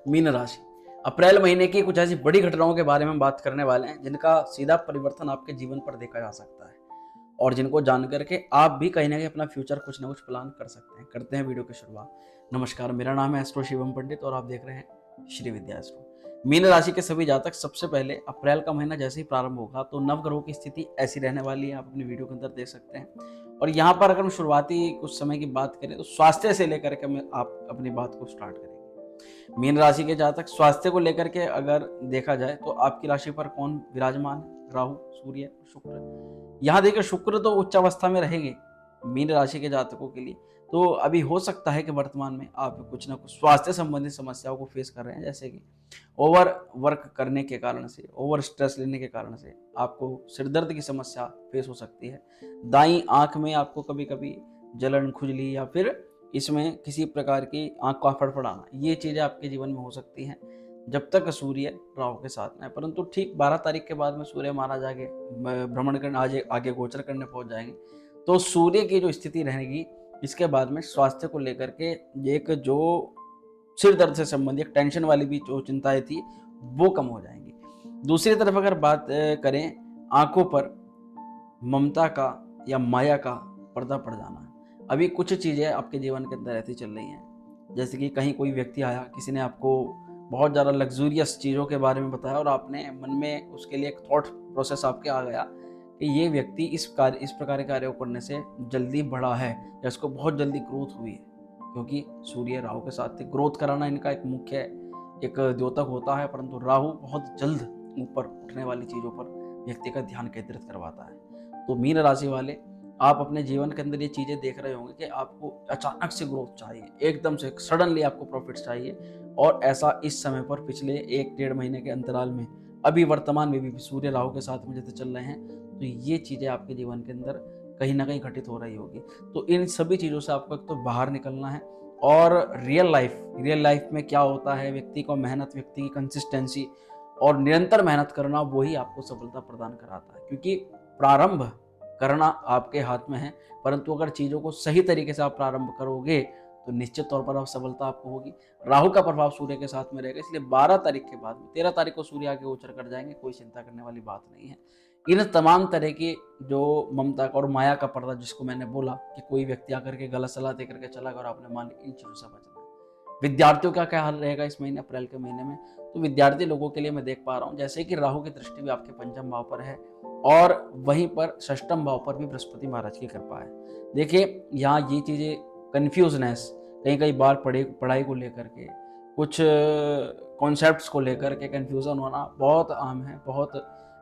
Mean राशि। अप्रैल महीने की कुछ ऐसी बड़ी घटनाओं के बारे में बात करने वाले हैं जिनका सीधा परिवर्तन आपके जीवन पर देखा जा सकता है और जिनको जान करके आप भी कहीं ना कहीं अपना फ्यूचर कुछ ना कुछ प्लान कर सकते हैं। करते हैं वीडियो की शुरुआत। नमस्कार, मेरा नाम है एस्ट्रो शिवम पंडित और आप देख रहे हैं श्री विद्या एस्ट्रो। मीन राशि के सभी जातक, सबसे पहले अप्रैल का महीना जैसे ही प्रारंभ होगा तो नवग्रहों की स्थिति ऐसी रहने वाली है, आप अपनी वीडियो के अंदर देख सकते हैं। और यहाँ पर अगर हम शुरुआती कुछ समय की बात करें तो स्वास्थ्य से लेकर के मैं आप अपनी बात को स्टार्ट करेंगे। मीन राशि के जातक, स्वास्थ्य को लेकर के अगर देखा जाए तो आपकी राशि पर कौन विराजमान है? राहु, सूर्य, शुक्र। यहाँ देखिए, शुक्र तो उच्च अवस्था में रहेंगे मीन राशि के जातकों के लिए। तो अभी हो सकता है कि वर्तमान में आप कुछ ना कुछ स्वास्थ्य संबंधित समस्याओं को फेस कर रहे हैं, जैसे कि ओवर वर्क करने के कारण से, ओवर स्ट्रेस लेने के कारण से आपको सिरदर्द की समस्या फेस हो सकती है। दाईं आंख में आपको कभी कभी जलन, खुजली या फिर इसमें किसी प्रकार की आंख का फड़फड़ाना, ये चीज़ें आपके जीवन में हो सकती हैं जब तक सूर्य राहु के साथ में है। परंतु ठीक 12 तारीख के बाद में सूर्य महाराज आगे भ्रमण करने, आगे गोचर करने पहुंच जाएंगे। तो सूर्य की जो स्थिति रहेगी, इसके बाद में स्वास्थ्य को लेकर के एक जो सिर दर्द से संबंधित टेंशन वाली भी जो चिंताएं थी वो कम हो जाएंगी। दूसरी तरफ अगर बात करें, आंखों पर ममता का या माया का पर्दा पड़ जाना। अभी कुछ चीज़ें आपके जीवन के अंदर ऐसी चल रही हैं, जैसे कि कहीं कोई व्यक्ति आया, किसी ने आपको बहुत ज़्यादा लग्जूरियस चीज़ों के बारे में बताया और आपने मन में उसके लिए एक थॉट प्रोसेस आपके आ गया कि ये व्यक्ति इस प्रकार के कार्यों को करने से जल्दी बढ़ा है या इसको बहुत जल्दी ग्रोथ हुई है। क्योंकि सूर्य राहु के साथ ग्रोथ कराना इनका एक मुख्य एक द्योतक होता है, परंतु राहु बहुत जल्द ऊपर उठने वाली चीज़ों पर व्यक्ति का ध्यान केंद्रित करवाता है। तो मीन राशि वाले, आप अपने जीवन के अंदर ये चीज़ें देख रहे होंगे कि आपको अचानक से ग्रोथ चाहिए, एकदम से सडनली आपको प्रॉफिट्स चाहिए। और ऐसा इस समय पर पिछले 1-1.5 महीने के अंतराल में, अभी वर्तमान में भी सूर्य राहु के साथ में जैसे चल रहे हैं, तो ये चीज़ें आपके जीवन के अंदर कहीं ना कहीं घटित हो रही होगी। तो इन सभी चीज़ों से आपको एक तो बाहर निकलना है। और रियल लाइफ में क्या होता है, व्यक्ति को मेहनत, व्यक्ति की कंसिस्टेंसी और निरंतर मेहनत करना, वही आपको सफलता प्रदान कराता है। क्योंकि प्रारंभ करना आपके हाथ में है, परंतु अगर चीज़ों को सही तरीके से आप प्रारंभ करोगे तो निश्चित तौर पर आप सफलता आपको होगी। राहु का प्रभाव सूर्य के साथ में रहेगा, इसलिए 12 तारीख के बाद में 13 तारीख को सूर्य आगे गोचर कर जाएंगे, कोई चिंता करने वाली बात नहीं है। इन तमाम तरह की जो ममता का और माया का पर्दा, जिसको मैंने बोला कि कोई व्यक्ति आकर के गलत सलाह दे करके चला गया और आपने मान ली, इन चीज़ों से बचना है। विद्यार्थियों का क्या हाल रहेगा इस महीने, अप्रैल के महीने में? तो विद्यार्थी लोगों के लिए मैं देख पा रहा हूँ जैसे कि राहु की दृष्टि भी आपके पंचम भाव पर है और वहीं पर षष्ठम भाव पर भी बृहस्पति महाराज की कृपा है। देखिए, यहाँ ये चीज़ें कन्फ्यूजनेस, कई बार पढ़ाई को लेकर के, कुछ कॉन्सेप्ट्स को लेकर के कन्फ्यूज़न होना बहुत आम है, बहुत।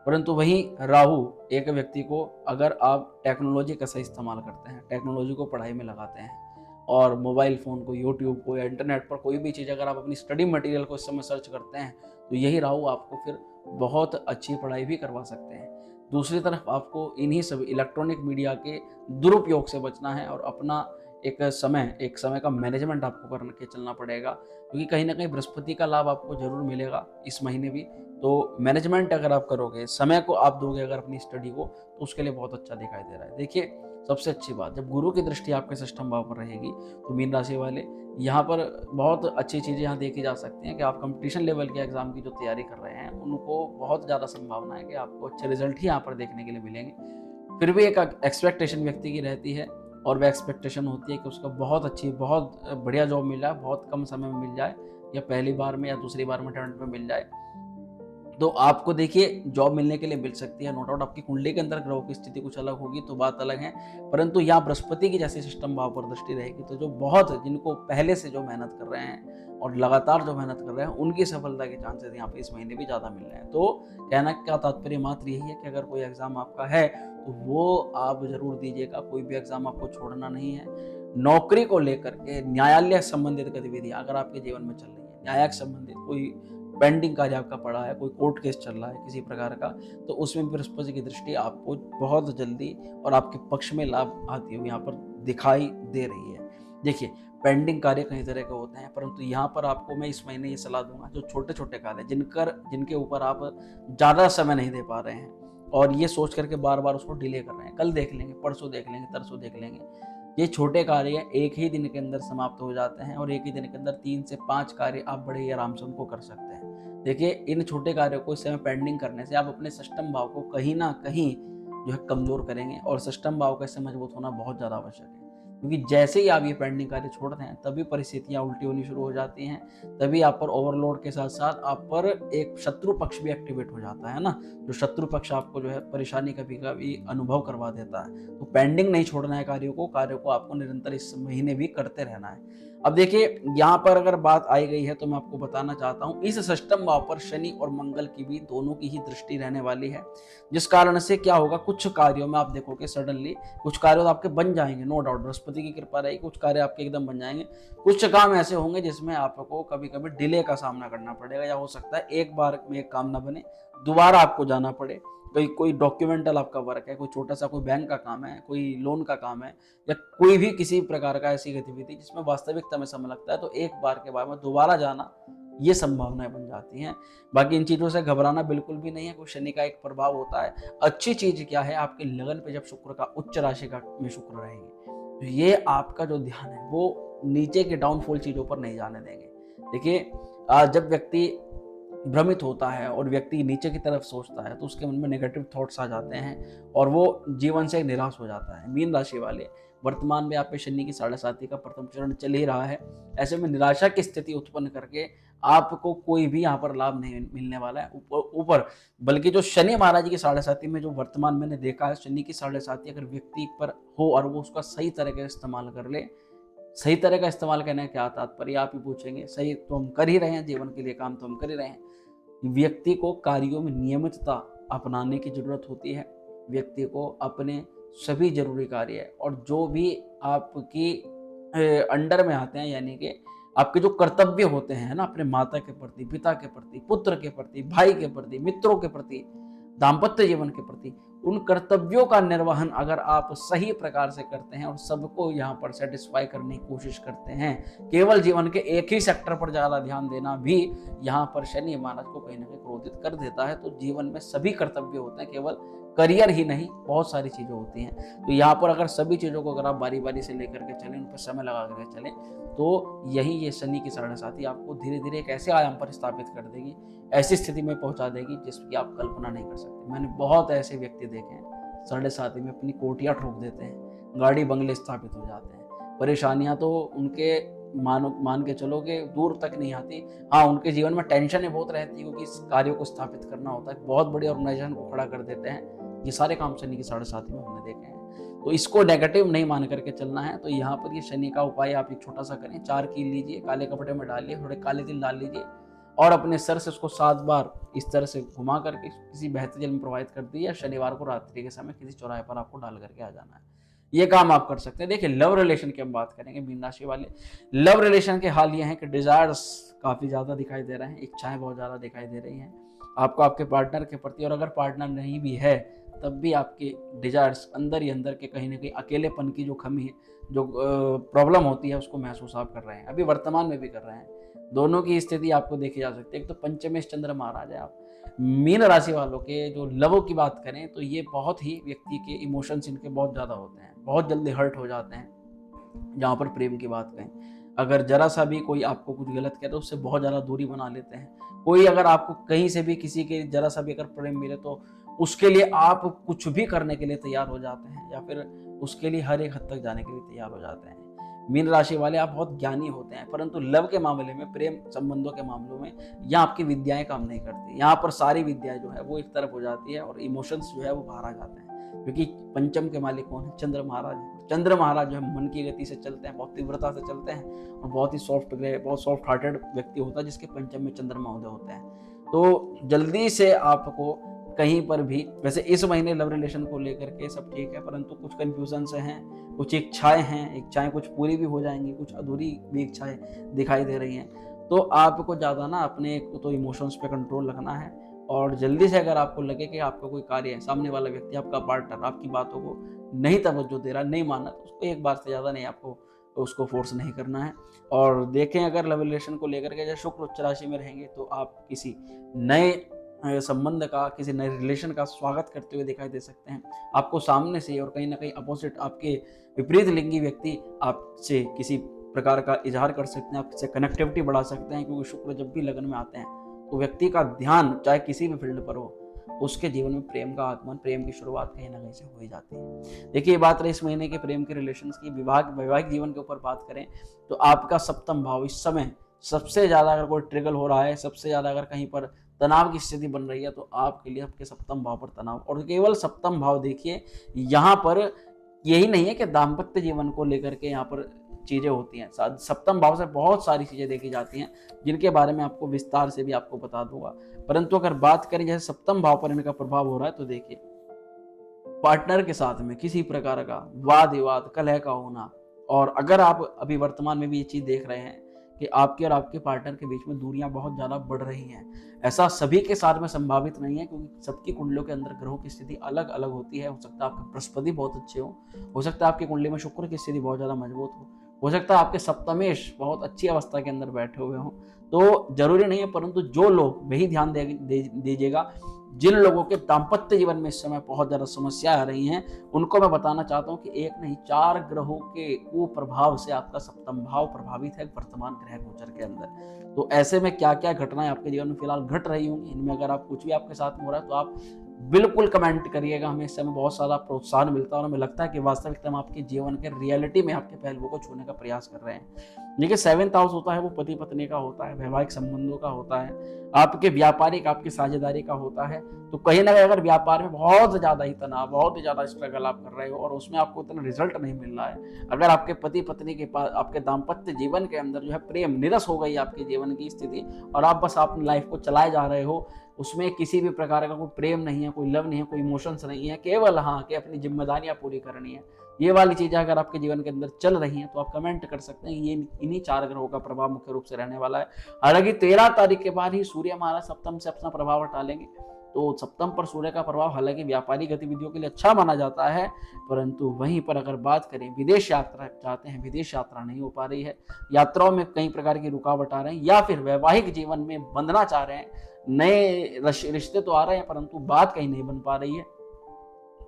परंतु वहीं राहु एक व्यक्ति को, अगर आप टेक्नोलॉजी का सही इस्तेमाल करते हैं, टेक्नोलॉजी को पढ़ाई में लगाते हैं और मोबाइल फ़ोन को, यूट्यूब को या इंटरनेट पर कोई भी चीज़ अगर आप अपनी स्टडी मटेरियल को इस समय सर्च करते हैं, तो यही राहु आपको फिर बहुत अच्छी पढ़ाई भी करवा सकते हैं। दूसरी तरफ आपको इन्हीं सब इलेक्ट्रॉनिक मीडिया के दुरुपयोग से बचना है और अपना एक समय का मैनेजमेंट आपको करके चलना पड़ेगा, क्योंकि कहीं ना कहीं बृहस्पति का लाभ आपको जरूर मिलेगा इस महीने भी। तो मैनेजमेंट अगर आप करोगे, समय को आप दोगे अगर अपनी स्टडी को, तो उसके लिए बहुत अच्छा दिखाई दे रहा है। देखिए, सबसे अच्छी बात, जब गुरु की दृष्टि आपके षष्ठम भाव पर रहेगी तो मीन राशि वाले, यहाँ पर बहुत अच्छी चीज़ें यहाँ देखी जा सकती हैं कि आप कंपटीशन लेवल के एग्जाम की जो तैयारी कर रहे हैं, उनको बहुत ज़्यादा संभावना है कि आपको अच्छे रिजल्ट ही यहाँ पर देखने के लिए मिलेंगे। फिर भी एक एक्सपेक्टेशन व्यक्ति की रहती है और वह एक्सपेक्टेशन होती है कि उसका बहुत बढ़िया जॉब मिल जाए, बहुत कम समय में मिल जाए, या पहली बार में या दूसरी बार में अटेम्प्ट में मिल जाए। तो आपको देखिए, जॉब मिलने के लिए मिल सकती है, नो डाउट। आपकी कुंडली के अंदर ग्रहों की स्थिति कुछ अलग होगी तो बात अलग है, परंतु यहाँ बृहस्पति की जैसे सिस्टम भाव पर दृष्टि रहेगी तो जो बहुत, जिनको पहले से जो मेहनत कर रहे हैं और लगातार जो मेहनत कर रहे हैं, उनकी सफलता के चांसेस यहाँ पे इस महीने भी ज़्यादा मिल रहे हैं। तो कहना का तात्पर्य मात्र यही है कि अगर कोई एग्जाम आपका है तो वो आप जरूर दीजिएगा, कोई भी एग्जाम आपको छोड़ना नहीं है। नौकरी को लेकर के न्यायालय संबंधित गतिविधियां अगर आपके जीवन में चल रही है, न्याय संबंधित कोई पेंडिंग कार्य आपका पड़ा है, कोई कोर्ट केस चल रहा है किसी प्रकार का, तो उसमें बृहस्पति की दृष्टि आपको बहुत जल्दी और आपके पक्ष में लाभ आती हुई यहाँ पर दिखाई दे रही है। देखिए, पेंडिंग कार्य कई तरह के होते हैं, परंतु यहाँ पर आपको मैं इस महीने ये सलाह दूंगा, जो छोटे छोटे कार्य जिनके ऊपर आप ज़्यादा समय नहीं दे पा रहे हैं और ये सोच करके बार बार उसको डिले कर रहे हैं, कल देख लेंगे, परसों देख लेंगे, तरसों देख लेंगे, ये छोटे कार्य एक ही दिन के अंदर समाप्त हो जाते हैं और एक ही दिन के अंदर 3 से 5 कार्य आप बड़े ही आराम से उनको कर सकते हैं। देखिए, इन छोटे कार्यों को इस समय पेंडिंग करने से आप अपने षष्ठम भाव को कहीं न कहीं जो है कमज़ोर करेंगे और षष्ठम भाव का इससे मजबूत होना बहुत ज़्यादा आवश्यक है। क्योंकि जैसे ही आप ये पेंडिंग कार्य छोड़ते हैं, तभी परिस्थितियाँ उल्टी होनी शुरू हो जाती हैं, तभी आप पर ओवरलोड के साथ-साथ आप पर एक शत्रु पक्ष भी एक्टिवेट हो जाता है ना? जो शत्रु पक्ष आपको जो है परेशानी कभी-कभी अनुभव करवा देता है। तो पेंडिंग नहीं छोड़ना है कार्यों को आपको निरंतर इस महीने भी करते रहना है। अब देखिए, यहाँ पर अगर बात आई गई है तो मैं आपको बताना चाहता हूँ, इस षष्ठम भाव पर शनि और मंगल की भी दोनों की ही दृष्टि रहने वाली है। जिस कारण से क्या होगा, कुछ कार्यों में आप देखोगे सडनली कुछ कार्य तो आपके बन जाएँगे, नो डाउट बृहस्पति की कृपा रहेगी, कुछ कार्य आपके एकदम बन जाएँगे। कुछ काम ऐसे होंगे जिसमें आपको कभी-कभी डिले का सामना करना पड़ेगा या हो सकता है एक बार में एक काम ना बने, दोबारा आपको जाना पड़े। कोई डॉक्यूमेंटल आपका वर्क है, कोई छोटा-सा कोई बैंक का काम है, कोई लोन का काम है या कोई भी किसी प्रकार का ऐसी गतिविधि जिसमें वास्तविकता में समय लगता है, तो एक बार के बाद में दोबारा जाना, ये संभावनाएँ बन जाती हैं। बाकी इन चीज़ों से घबराना बिल्कुल भी नहीं है, कोई शनि का एक प्रभाव होता है। अच्छी चीज़ क्या है, आपके लगन पे जब शुक्र का उच्च राशि का में शुक्र रहेंगे, तो ये आपका जो ध्यान है वो नीचे के डाउनफॉल चीज़ों पर नहीं जाने देंगे। देखिए, जब व्यक्ति भ्रमित होता है और व्यक्ति नीचे की तरफ सोचता है तो उसके मन में नेगेटिव थॉट्स आ जाते हैं और वो जीवन से निराश हो जाता है। मीन राशि वाले, वर्तमान में आप पे शनि की 7.5 का प्रथम चरण चल ही रहा है। ऐसे में निराशा की स्थिति उत्पन्न करके आपको कोई भी यहाँ पर लाभ नहीं मिलने वाला है। ऊपर बल्कि जो शनि महाराज जी की 7.5 में जो वर्तमान मैंने देखा है, शनि की 7.5 अगर व्यक्ति पर हो और वो उसका सही तरह का इस्तेमाल कर ले, सही तरह का इस्तेमाल करने का क्या तात्पर्य आप ही पूछेंगे। सही तो हम कर ही रहे हैं, जीवन के लिए काम तो हम कर ही रहे हैं। व्यक्ति को कार्यों में नियमितता अपनाने की ज़रूरत होती है। व्यक्ति को अपने सभी ज़रूरी कार्य और जो भी आपकी अंडर में आते हैं, यानी कि आपके जो कर्तव्य होते हैं ना, अपने माता के प्रति, पिता के प्रति, पुत्र के प्रति, भाई के प्रति, मित्रों के प्रति, दाम्पत्य जीवन के प्रति, उन कर्तव्यों का निर्वहन अगर आप सही प्रकार से करते हैं और सबको यहाँ पर सेटिस्फाई करने की कोशिश करते हैं, केवल जीवन के एक ही सेक्टर पर ज़्यादा ध्यान देना भी यहाँ पर शनि महाराज को कहीं ना कहीं क्रोधित कर देता है। तो जीवन में सभी कर्तव्य होते हैं, केवल करियर ही नहीं, बहुत सारी चीज़ें होती हैं। तो यहाँ पर अगर सभी चीज़ों को अगर आप बारी बारी से लेकर के चलें, उन पर समय लगा करके चलें, तो यही ये शनि की 7.5 आपको धीरे धीरे एक ऐसे आयाम पर स्थापित कर देगी, ऐसी स्थिति में पहुंचा देगी जिसकी आप कल्पना नहीं कर सकते। मैंने बहुत ऐसे व्यक्ति देखे हैं 7.5 में अपनी कोठियाँ ठोक देते हैं, गाड़ी बंगले स्थापित हो जाते हैं। परेशानियां तो उनके मान के चलो कि दूर तक नहीं आती। हाँ, उनके जीवन में टेंशन बहुत रहती है क्योंकि इस कार्यों को स्थापित करना होता है, बहुत बड़ी ऑर्गेनाइजेशन को खड़ा कर देते हैं। ये सारे काम शनि की 7.5 में हमने देखे हैं। तो इसको नेगेटिव नहीं मान करके चलना है। तो यहाँ पर ये शनि का उपाय आप एक छोटा सा करें, 4 कील लीजिए, काले कपड़े में डालिए, थोड़े काले तिल डाल लीजिए और अपने सर से उसको 7 बार इस तरह से घुमा करके किसी बहते जल में प्रवाहित कर दीजिए। शनिवार को रात्रि के समय किसी चौराहे पर आपको डाल करके आ जाना है। ये काम आप कर सकते हैं। देखिए, लव रिलेशन की हम बात करेंगे। मीन राशि वाले लव रिलेशन के हाल ये हैं कि डिजायर्स काफी ज्यादा दिखाई दे रहे हैं, इच्छाएं बहुत ज्यादा दिखाई दे रही हैं आपको आपके पार्टनर के प्रति। और अगर पार्टनर नहीं भी है तब भी आपके डिजायर्स अंदर ही अंदर के कहीं ना कहीं अकेलेपन की जो कमी है, जो प्रॉब्लम होती है, उसको महसूस आप कर रहे हैं, अभी वर्तमान में भी कर रहे हैं। दोनों की स्थिति आपको देखी जा सकती है। एक तो पंचमेश चंद्र महाराज है आप। मीन राशि वालों के जो लव की बात करें तो ये बहुत ही व्यक्ति के इमोशंस इनके बहुत ज़्यादा होते हैं, बहुत जल्दी हर्ट हो जाते हैं। जहाँ पर प्रेम की बात करें, अगर जरा सा भी कोई आपको कुछ गलत करे तो उससे बहुत ज़्यादा दूरी बना लेते हैं। कोई अगर आपको कहीं से भी किसी के जरा सा भी अगर प्रेम मिले तो उसके लिए आप कुछ भी करने के लिए तैयार हो जाते हैं या फिर उसके लिए हर एक हद तक जाने के लिए तैयार हो जाते हैं। मीन राशि वाले आप बहुत ज्ञानी होते हैं, परंतु लव के मामले में, प्रेम संबंधों के मामलों में यहाँ आपकी विद्याएं काम नहीं करती। यहाँ पर सारी विद्याएं जो है वो एक तरफ हो जाती है और इमोशंस जो है वो बाहर आ जाते हैं। क्योंकि पंचम के मालिक कौन है? चंद्र महाराज है। चंद्र महाराज जो है मन की गति से चलते हैं, बहुत तीव्रता से चलते हैं और बहुत ही बहुत सॉफ्ट हार्टेड व्यक्ति होता है जिसके पंचम में चंद्र महोदय होते हैं। तो जल्दी से आपको कहीं पर भी, वैसे इस महीने लव रिलेशन को लेकर के सब ठीक है, परंतु कुछ कंफ्यूजन से हैं, कुछ इच्छाएं हैं, इच्छाएं कुछ पूरी भी हो जाएंगी, कुछ अधूरी भी इच्छाएं दिखाई दे रही हैं। तो आपको ज़्यादा ना अपने तो इमोशंस पे कंट्रोल रखना है और जल्दी से अगर आपको लगे कि आपका कोई कार्य है, सामने वाला व्यक्ति, आपका पार्टनर आपकी बातों को नहीं तवज्जो दे रहा, नहीं माना, तो उसको एक बार से ज़्यादा नहीं, आपको उसको फोर्स नहीं करना है। और देखें, अगर लव रिलेशन को लेकर के जब शुक्र उच्च राशि में रहेंगे तो आप किसी नए संबंध का, किसी नए रिलेशन का स्वागत करते हुए दिखाई दे सकते हैं। आपको सामने से और कहीं न कहीं अपोज़िट आपके विपरीत लिंगी व्यक्ति आपसे किसी प्रकार का इज़हार कर सकते हैं, आपसे कनेक्टिविटी बढ़ा सकते हैं, क्योंकि शुक्र जब भी लगन में आते हैं, तो व्यक्ति का ध्यान चाहे किसी भी फ़ील्ड पर हो, उसके जीवन में प्रेम का आगमन, प्रेम की शुरुआत कहीं न कहीं से हो ही जाती है। देखिए, ये बात रही इस महीने के प्रेम के रिलेशंस की। वैवाहिक जीवन के ऊपर बात करें, तो आपका सप्तम भाव इस समय सबसे ज़्यादा अगर कोई ट्रिगर हो रहा है, सबसे ज़्यादा अगर कहीं पर तनाव की स्थिति बन रही है, तो आपके लिए आपके सप्तम भाव पर तनाव। और केवल सप्तम भाव देखिए, यहाँ पर यही नहीं है कि दाम्पत्य जीवन को लेकर के यहाँ पर चीज़ें होती हैं। सप्तम भाव से बहुत सारी चीज़ें देखी जाती हैं, जिनके बारे में आपको विस्तार से भी आपको बता दूंगा। परंतु अगर बात करें जैसे सप्तम भाव पर इनका प्रभाव हो रहा है, तो देखिए, पार्टनर के साथ में किसी प्रकार का वाद विवाद, कलह का होना, और अगर आप अभी वर्तमान में भी ये चीज़ देख रहे हैं कि आपके और आपके पार्टनर के बीच में दूरियां बहुत ज़्यादा बढ़ रही हैं, ऐसा सभी के साथ में संभावित नहीं है, क्योंकि सबकी कुंडलियों के अंदर ग्रहों की स्थिति अलग अलग होती है। हो सकता है आपके बृहस्पति बहुत अच्छे हो सकता है आपकी कुंडली में शुक्र की स्थिति बहुत ज़्यादा मजबूत हो सकता है आपके सप्तमेश बहुत अच्छी अवस्था के अंदर बैठे हुए हों। तो जरूरी नहीं है, परंतु जो लोग वही ध्यान दीजिएगा, जिन लोगों के दाम्पत्य जीवन में इस समय बहुत ज़्यादा समस्याएं आ रही हैं, उनको मैं बताना चाहता हूं कि एक नहीं 4 ग्रहों के कुप्रभाव से आपका सप्तम भाव प्रभावित है वर्तमान ग्रह गोचर के अंदर। तो ऐसे में क्या क्या घटनाएं आपके जीवन में फिलहाल घट रही होंगी, इनमें अगर आप कुछ भी आपके साथ में हो रहा है, तो आप बिल्कुल कमेंट करिएगा। हमें इस समय बहुत सारा प्रोत्साहन मिलता है, और हमें लगता है कि वास्तविकता में आपके जीवन के रियलिटी में आपके पहलुओं को छूने का प्रयास कर रहे हैं। देखिए, 7th हाउस होता है वो पति पत्नी का होता है, वैवाहिक संबंधों का होता है, आपके व्यापारिक, आपकी साझेदारी का होता है। तो कहीं ना कहीं अगर व्यापार में बहुत ज्यादा ही तनाव, बहुत ही ज्यादा स्ट्रगल आप कर रहे हो और उसमें आपको इतना रिजल्ट नहीं मिल रहा है, अगर आपके पति पत्नी के पास आपके दाम्पत्य जीवन के अंदर जो है प्रेम निरस हो गई आपके जीवन की स्थिति, और आप बस अपनी लाइफ को चलाए जा रहे हो, उसमें किसी भी प्रकार का कोई प्रेम नहीं है, कोई लव नहीं है, कोई इमोशंस नहीं है, केवल हाँ कि अपनी जिम्मेदारियां पूरी करनी है, ये वाली चीजें अगर आपके जीवन के अंदर चल रही हैं, तो आप कमेंट कर सकते हैं। ये इन्हीं 4 ग्रहों का प्रभाव मुख्य रूप से रहने वाला है। हालांकि 13 तारीख के बाद ही सूर्य महाराज सप्तम से अपना प्रभाव हटा लेंगे, तो सप्तम पर सूर्य का प्रभाव हालांकि व्यापारिक गतिविधियों के लिए अच्छा माना जाता है, परंतु वहीं पर अगर बात करें विदेश यात्रा चाहते हैं, विदेश यात्रा नहीं हो पा रही है, यात्राओं में कई प्रकार की रुकावट आ रहे हैं, या फिर वैवाहिक जीवन में बंधना चाह रहे हैं, नए रिश्ते तो आ रहे हैं परंतु बात कहीं नहीं बन पा रही है,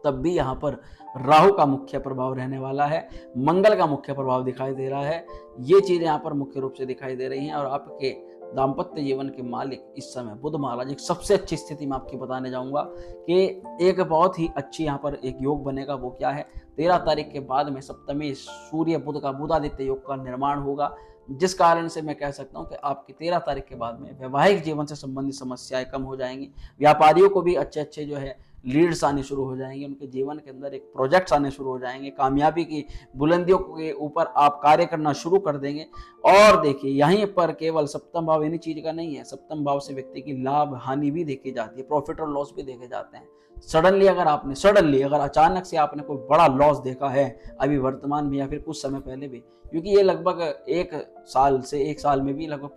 तब भी यहाँ पर राहु का मुख्य प्रभाव रहने वाला है, मंगल का मुख्य प्रभाव दिखाई दे रहा है। ये चीजें यहाँ पर मुख्य रूप से दिखाई दे रही हैं। और आपके दाम्पत्य जीवन के मालिक इस समय बुध महाराज एक सबसे अच्छी स्थिति में आपकी बताने जाऊंगा कि एक बहुत ही अच्छी यहाँ पर एक योग बनेगा। वो क्या है, 13 तारीख के बाद में सप्तमी सूर्य बुध का बुधादित्य योग का निर्माण होगा, जिस कारण से मैं कह सकता हूं कि आपकी 13 तारीख के बाद में वैवाहिक जीवन से संबंधित समस्याएं कम हो जाएंगी। व्यापारियों को भी अच्छे अच्छे जो है लीड्स आने शुरू हो जाएंगे, उनके जीवन के अंदर एक प्रोजेक्ट्स आने शुरू हो जाएंगे, कामयाबी की बुलंदियों के ऊपर आप कार्य करना शुरू कर देंगे। और देखिए, यहीं पर केवल सप्तम भाव इन्हीं चीज का नहीं है, सप्तम भाव से व्यक्ति की लाभ हानि भी देखी जाती है, प्रॉफिट और लॉस भी देखे जाते हैं। सडनली अगर अचानक से आपने कोई बड़ा लॉस देखा है अभी वर्तमान में या फिर कुछ समय पहले भी, क्योंकि ये लगभग 1 साल में भी लगभग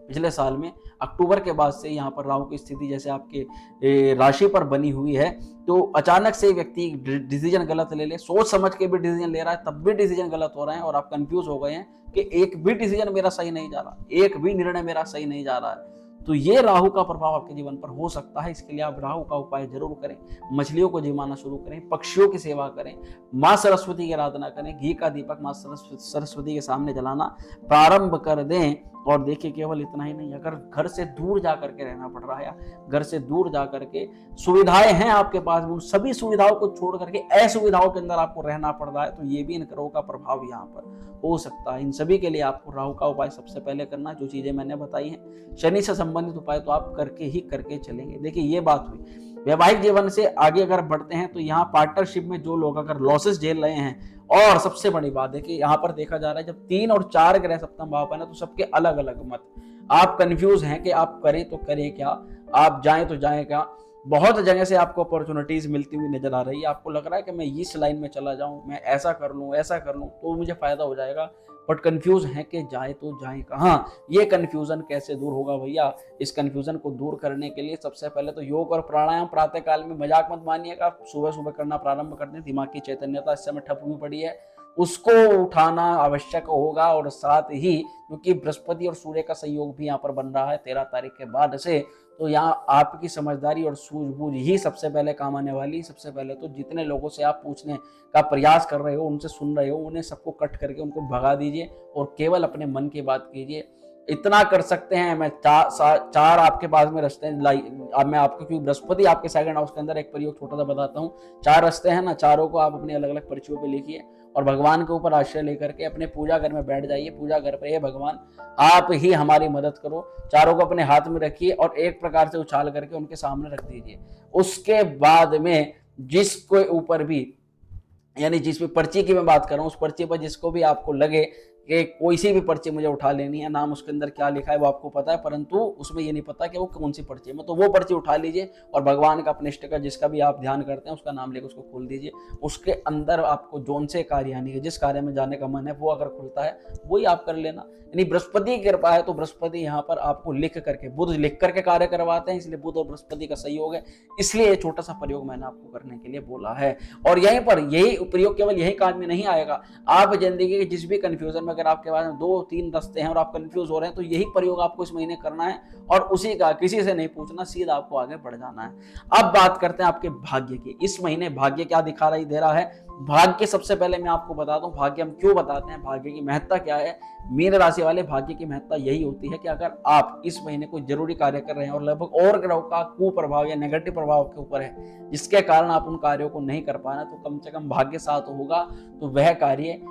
पिछले साल में अक्टूबर के बाद से यहाँ पर राहु की स्थिति जैसे आपके राशि पर बनी हुई है, तो अचानक से व्यक्ति डिसीजन गलत ले ले, सोच समझ के भी डिसीजन ले रहा है, तब भी डिसीजन गलत हो रहे हैं और आप कंफ्यूज हो गए हैं कि एक भी डिसीजन मेरा सही नहीं जा रहा, एक भी निर्णय मेरा सही नहीं जा रहा है। तो ये राहु का प्रभाव आपके जीवन पर हो सकता है। इसके लिए आप राहु का उपाय जरूर करें, मछलियों को जिमाना शुरू करें, पक्षियों की सेवा करें, माँ सरस्वती की आराधना करें, घी का दीपक माँ सरस्वती के सामने जलाना प्रारंभ कर दें। और देखिए, केवल इतना ही नहीं, अगर घर से दूर जा करके रहना पड़ रहा है या घर से दूर जा करके सुविधाएं हैं आपके पास, उन सभी सुविधाओं को छोड़ करके असुविधाओं के अंदर आपको रहना पड़ रहा है, तो ये भी इन ग्रहों का प्रभाव यहाँ पर हो सकता है। इन सभी के लिए आपको राहु का उपाय सबसे पहले करना, जो चीजें मैंने बताई हैं। शनि से संबंधित उपाय तो आप करके चलेंगे। देखिए, ये बात हुई। वैवाहिक जीवन से आगे अगर बढ़ते हैं, तो यहाँ पार्टनरशिप में जो लोग अगर लॉसेस झेल रहे हैं, और सबसे बड़ी बात है कि यहाँ पर देखा जा रहा है जब 3 और 4 ग्रह सप्तम भाव पर ना, तो सबके अलग अलग मत, आप कंफ्यूज हैं कि आप करें तो करें क्या, आप जाएं तो जाएं क्या। बहुत जगह से आपको अपॉर्चुनिटीज मिलती हुई नजर आ रही है, आपको लग रहा है कि मैं इस लाइन में चला जाऊं, मैं ऐसा कर लूं तो मुझे फायदा हो जाएगा, बट कंफ्यूज है कि जाए तो जाए कहाँ। ये कंफ्यूजन कैसे दूर होगा भैया? इस कंफ्यूजन को दूर करने के लिए सबसे पहले तो योग और प्राणायाम प्रातः काल में, मजाक मत मानिएगा, सुबह सुबह करना प्रारंभ कर दें। दिमाग की चैतन्यता इस समय ठप हुई पड़ी है, उसको उठाना आवश्यक होगा। और साथ ही क्योंकि बृहस्पति और सूर्य का संयोग भी यहाँ पर बन रहा है 13 तारीख के बाद से, तो यहाँ आपकी समझदारी और सूझबूझ ही सबसे पहले काम आने वाली। सबसे पहले तो जितने लोगों से आप पूछने का प्रयास कर रहे हो, उनसे सुन रहे हो, उन्हें सबको कट करके उनको भगा दीजिए और केवल अपने मन की बात कीजिए। इतना कर सकते हैं। मैं चार आपके पास में रास्ते अब मैं आपको, क्योंकि बृहस्पति आपके सेकंड हाउस के अंदर, एक प्रयोग छोटा सा बताता हूँ। 4 रास्ते हैं ना, चारों को आप अपने अलग अलग पर्चियों पे लिखिए और भगवान के ऊपर आश्रय लेकर के अपने पूजा घर में बैठ जाइए। पूजा घर पे, हे भगवान आप ही हमारी मदद करो। चारों को अपने हाथ में रखिए और एक प्रकार से उछाल करके उनके सामने रख दीजिए। उसके बाद में जिसके ऊपर भी, यानी जिस भी पर्ची की मैं बात कर रहा हूँ, उस पर्ची पर जिसको भी आपको लगे कि कोई सी भी पर्ची मुझे उठा लेनी है, नाम उसके अंदर क्या लिखा है वो आपको पता है, परंतु उसमें ये नहीं पता कि वो कौन सी पर्ची है, तो वो पर्ची उठा लीजिए और भगवान का, अपने इष्ट का, जिसका भी आप ध्यान करते हैं उसका नाम लेकर उसको खोल दीजिए। उसके अंदर आपको जोन से कार्य, यानी कि जिस कार्य में जाने का मन है वो अगर खुलता है वही आप कर लेना। यानी बृहस्पति की कृपा है तो बृहस्पति यहाँ पर आपको लिख करके, बुध लिख करके कार्य करवाते हैं, इसलिए बुध और बृहस्पति का सहयोग है। इसलिए ये छोटा सा प्रयोग मैंने आपको करने के लिए बोला है। और यहीं पर यही प्रयोग केवल यही काम में नहीं आएगा। आप जिंदगी के जिस भी कंफ्यूजन में, अगर आपके पास 2-3 रास्ते हैं और आप कंफ्यूज हो रहे हैं, तो यही प्रयोग आपको इस महीने करना है और उसी का, किसी से नहीं पूछना, सीधा आपको आगे बढ़ जाना है। अब बात करते हैं आपके भाग्य की। इस महीने भाग्य क्या दिखा दे रहा है। भाग्य सबसे पहले मैं आपको बताता हूँ, भाग्य हम क्यों बताते हैं, भाग्य की महत्ता क्या है। मीन राशि वाले, भाग्य की महत्ता यही होती है कि अगर आप इस महीने कोई जरूरी कार्य कर रहे हैं और लगभग और ग्रहों का कुप्रभाव या नेगेटिव प्रभाव के ऊपर है, जिसके कारण आप उन कार्यों को नहीं कर पा रहे, तो कम से कम भाग्य साथ होगा तो वह कार्य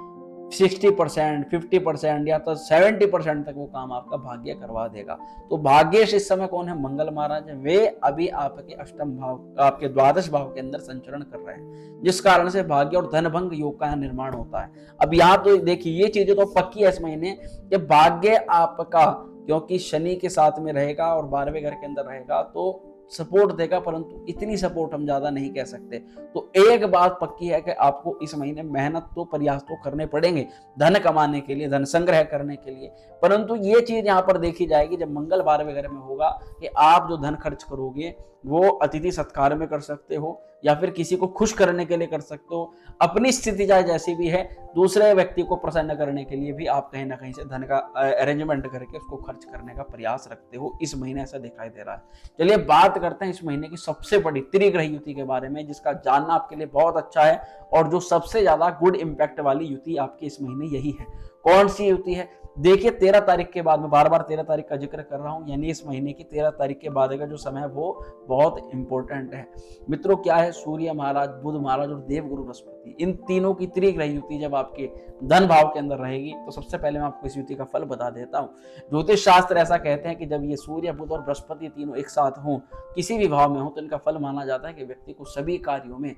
60%, 50% या तो 70% तक वो काम आपका भाग्य करवा देगा। तो भाग्येश इस समय कौन है, मंगल महाराज। वे अभी आपके अष्टम भाव, आपके द्वादश भाव के अंदर संचरण कर रहे हैं, जिस कारण से भाग्य और धन भंग योग का निर्माण होता है। अब यहाँ तो देखिए ये चीजें तो पक्की है इस महीने कि भाग्य आपका, क्योंकि शनि के साथ में रहेगा और 12वें घर के अंदर रहेगा, तो सपोर्ट देगा, परंतु इतनी सपोर्ट हम ज्यादा नहीं कह सकते। तो एक बात पक्की है कि आपको इस महीने मेहनत तो, प्रयास तो करने पड़ेंगे धन कमाने के लिए, धन संग्रह करने के लिए। परंतु ये चीज यहाँ पर देखी जाएगी जब मंगल 12वें घर में होगा कि आप जो धन खर्च करोगे वो अतिथि सत्कार में कर सकते हो या फिर किसी को खुश करने के लिए कर सकते हो। अपनी स्थिति चाहे जैसी भी है, दूसरे व्यक्ति को प्रसन्न करने के लिए भी आप कहीं ना कहीं से धन का अरेंजमेंट करके उसको खर्च करने का प्रयास रखते हो। इस महीने ऐसा दिखाई दे रहा है। चलिए बात करते हैं इस महीने की सबसे बड़ी त्रिग्रह युति के बारे में, जिसका जानना आपके लिए बहुत अच्छा है और जो सबसे ज्यादा गुड इम्पैक्ट वाली युति आपकी इस महीने यही है। कौन सी युति है? देखिए 13 तारीख के बाद में, बार बार 13 तारीख का जिक्र कर रहा हूं, यानी इस महीने की 13 तारीख के बाद का जो समय है वो बहुत इंपॉर्टेंट है मित्रों। क्या है, सूर्य महाराज, बुध महाराज और देवगुरु बृहस्पति, इन तीनों की त्रिग्रह युति जब आपके धन भाव के अंदर रहेगी, तो सबसे पहले मैं आपको इस युति का फल बता देता हूँ। ज्योतिष शास्त्र ऐसा कहते हैं कि जब ये सूर्य, बुध और बृहस्पति तीनों एक साथ हों, किसी भी भाव में हो, तो इनका फल माना जाता है कि व्यक्ति को सभी कार्यों में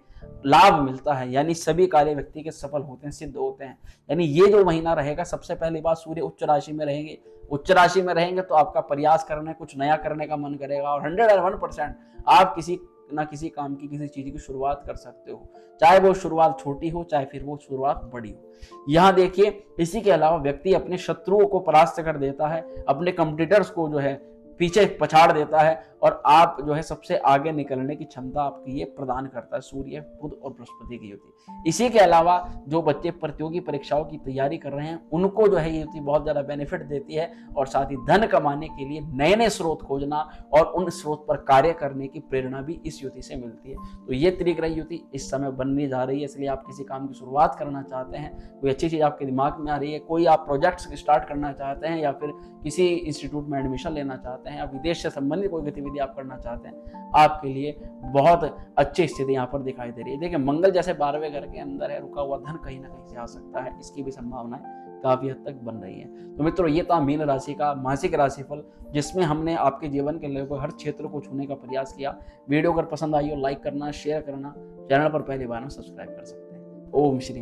लाभ मिलता है, यानी सभी कार्य व्यक्ति के सफल होते हैं, सिद्ध होते हैं। यानी ये जो महीना रहेगा, सबसे पहली बात, सूर्य उच्च राशि में रहेंगे। उच्च राशि में रहेंगे तो आपका प्रयास करने, कुछ नया करने का मन करेगा और 101% आप किसी ना किसी काम की, किसी चीज की शुरुआत कर सकते हो, चाहे वो शुरुआत छोटी हो चाहे फिर वो शुरुआत बड़ी हो। यहाँ देखिए, इसी के अलावा व्यक्ति अपने शत्रुओं को परास्त कर देता है, अपने कॉम्पिटिटर्स को जो है पीछे पछाड़ देता है और आप जो है सबसे आगे निकलने की क्षमता आपकी ये प्रदान करता है सूर्य, बुध और बृहस्पति की युति। इसी के अलावा जो बच्चे प्रतियोगी परीक्षाओं की तैयारी कर रहे हैं, उनको जो है ये युति बहुत ज्यादा बेनिफिट देती है और साथ ही धन कमाने के लिए नए नए स्रोत खोजना और उन स्रोत पर कार्य करने की प्रेरणा भी इस युति से मिलती है। तो ये त्रिग्रह युति इस समय बनने जा रही है, इसलिए आप किसी काम की शुरुआत करना चाहते हैं, कोई अच्छी चीज आपके दिमाग में आ रही है, कोई आप प्रोजेक्ट्स स्टार्ट करना चाहते हैं या फिर किसी इंस्टीट्यूट में एडमिशन लेना चाहते हैं या विदेश से संबंधित कोई गतिविधि आप करना चाहते हैं, आपके लिए बहुत अच्छी स्थिति यहाँ पर दिखाई दे रही है। देखिए मंगल जैसे 12वें घर के अंदर है, रुका हुआ धन कहीं ना कहीं से आ सकता है, इसकी भी संभावनाएं काफी हद तक बन रही है। तो मित्रों, ये था मीन राशि का मासिक राशिफल, जिसमें हमने आपके जीवन के लगभग हर क्षेत्र को छूने का प्रयास किया। वीडियो अगर पसंद आई हो लाइक करना, शेयर करना, चैनल पर पहली बार सब्सक्राइब कर सकते हैं। ओम श्री